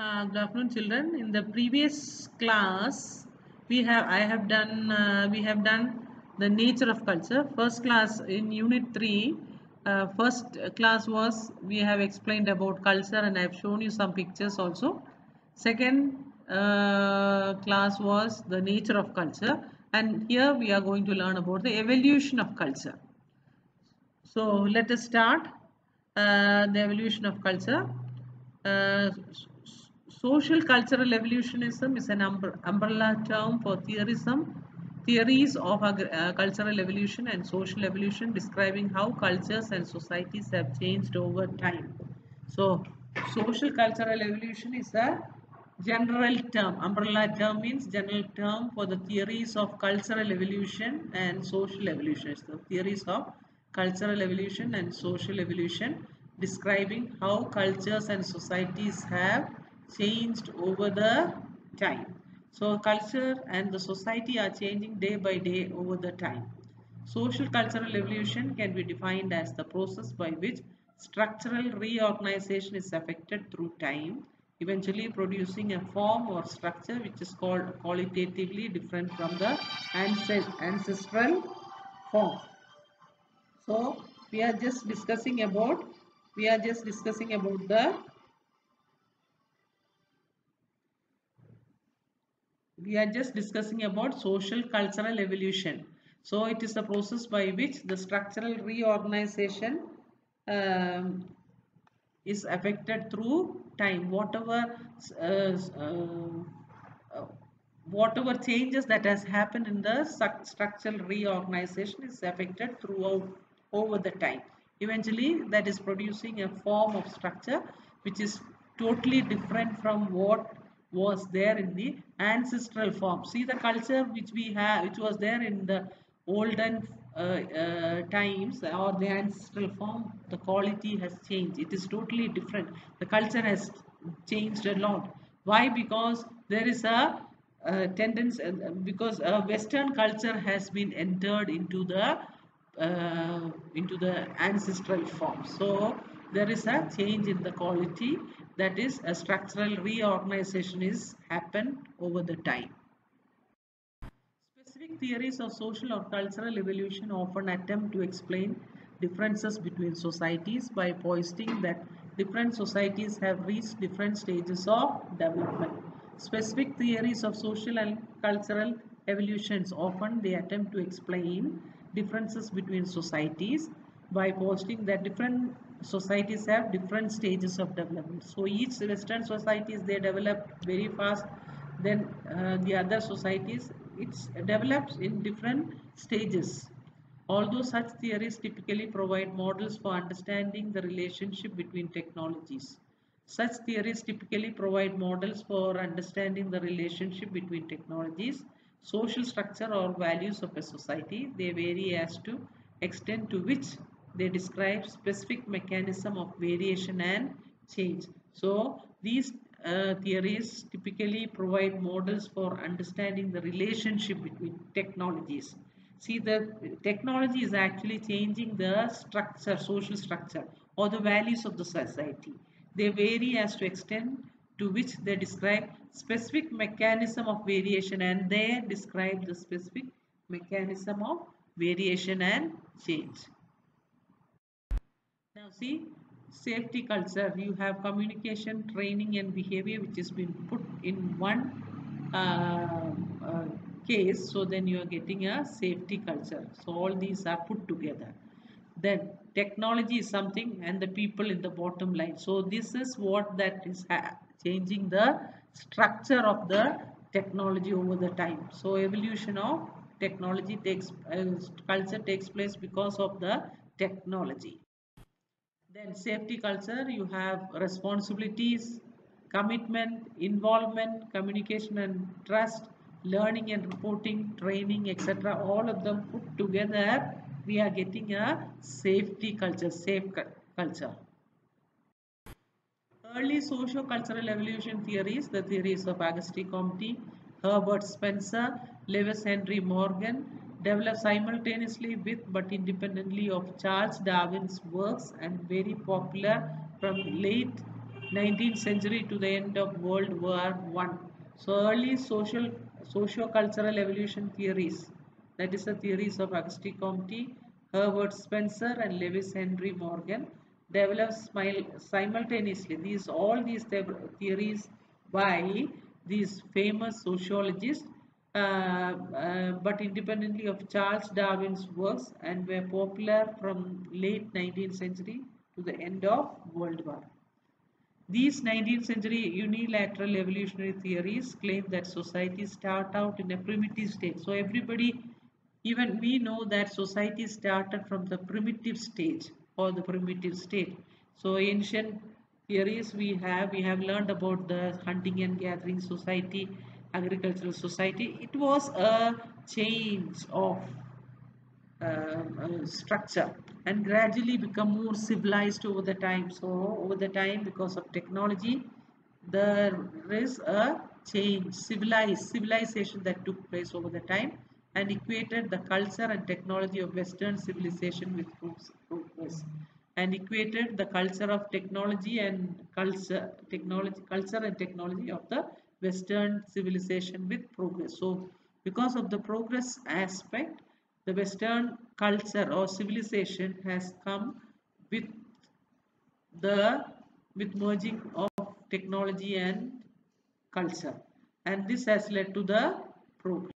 Good afternoon, children. In the previous class, we have done the nature of culture. First class in Unit 3. First class was we have explained about culture and I have shown you some pictures also. Second class was the nature of culture, and here we are going to learn about the evolution of culture. So let us start the evolution of culture. Social cultural evolutionism is an umbrella term for theories of cultural evolution and social evolution describing how cultures and societies have changed over time. So, social cultural evolution is a general term. Umbrella term means general term for the theories of cultural evolution and social evolution. It's the theories of cultural evolution and social evolution describing how cultures and societies have changed over the time. So culture and the society are changing day by day over the time. Social cultural evolution can be defined as the process by which structural reorganization is affected through time, eventually producing a form or structure which is called qualitatively different from the ancestral form. So we are just discussing about the we are just discussing about social cultural evolution. So it is the process by which the structural reorganization um, is affected through time. Uh, whatever changes that has happened in the structural reorganization is affected throughout over the time. Eventually that is producing a form of structure which is totally different from what was there in the ancestral form. See, the culture which we have, which was there in the olden times or the ancestral form, the quality has changed. It is totally different. The culture has changed a lot. Why? Because there is a tendency, because Western culture has been entered into the ancestral form. So there is a change in the quality, that is a structural reorganization is happened over the time. Specific theories of social or cultural evolution often attempt to explain differences between societies by positing that different societies have reached different stages of development. Specific theories of social and cultural evolutions often they attempt to explain differences between societies by posting that different societies have different stages of development. So each Western societies they develop very fast, then the other societies it develops in different stages. Although such theories typically provide models for understanding the relationship between technologies. Such theories typically provide models for understanding the relationship between technologies, social structure or values of a society. They vary as to extent to which they describe specific mechanism of variation and change. So these theories typically provide models for understanding the relationship between technologies. See, the technology is actually changing the structure, social structure or the values of the society. They vary as to extent to which they describe specific mechanism of variation, and they describe the specific mechanism of variation and change. Now see, safety culture, you have communication, training and behavior which has been put in one uh, case. So then you are getting a safety culture. So all these are put together. Then technology is something and the people in the bottom line. So this is what that is changing the structure of the technology over the time. So evolution of technology takes, culture takes place because of the technology. Then safety culture, you have responsibilities, commitment, involvement, communication and trust, learning and reporting, training, etc. All of them put together, we are getting a safety culture, safe culture. Early socio-cultural evolution theories, the theories of Auguste Comte, Herbert Spencer, Lewis Henry Morgan, developed simultaneously with but independently of Charles Darwin's works and very popular from late 19th century to the end of World War One. So early socio-cultural evolution theories, that is the theories of Auguste Comte, Herbert Spencer and Lewis Henry Morgan, developed simultaneously. All these theories by these famous sociologists, but independently of Charles Darwin's works, and were popular from late 19th century to the end of World War. These 19th century unilateral evolutionary theories claim that societies start out in a primitive state. So everybody, even we know that society started from the primitive stage or the primitive state. So ancient theories we have learned about the hunting and gathering society, agricultural society. It was a change of structure and gradually become more civilized over the time. So over the time, because of technology, there is a change, civilization that took place over the time and equated the culture and technology of Western civilization with progress, and equated the culture of technology and culture and technology of the Western civilization with progress. So because of the progress aspect, the Western culture or civilization has come with the with merging of technology and culture, and this has led to the progress.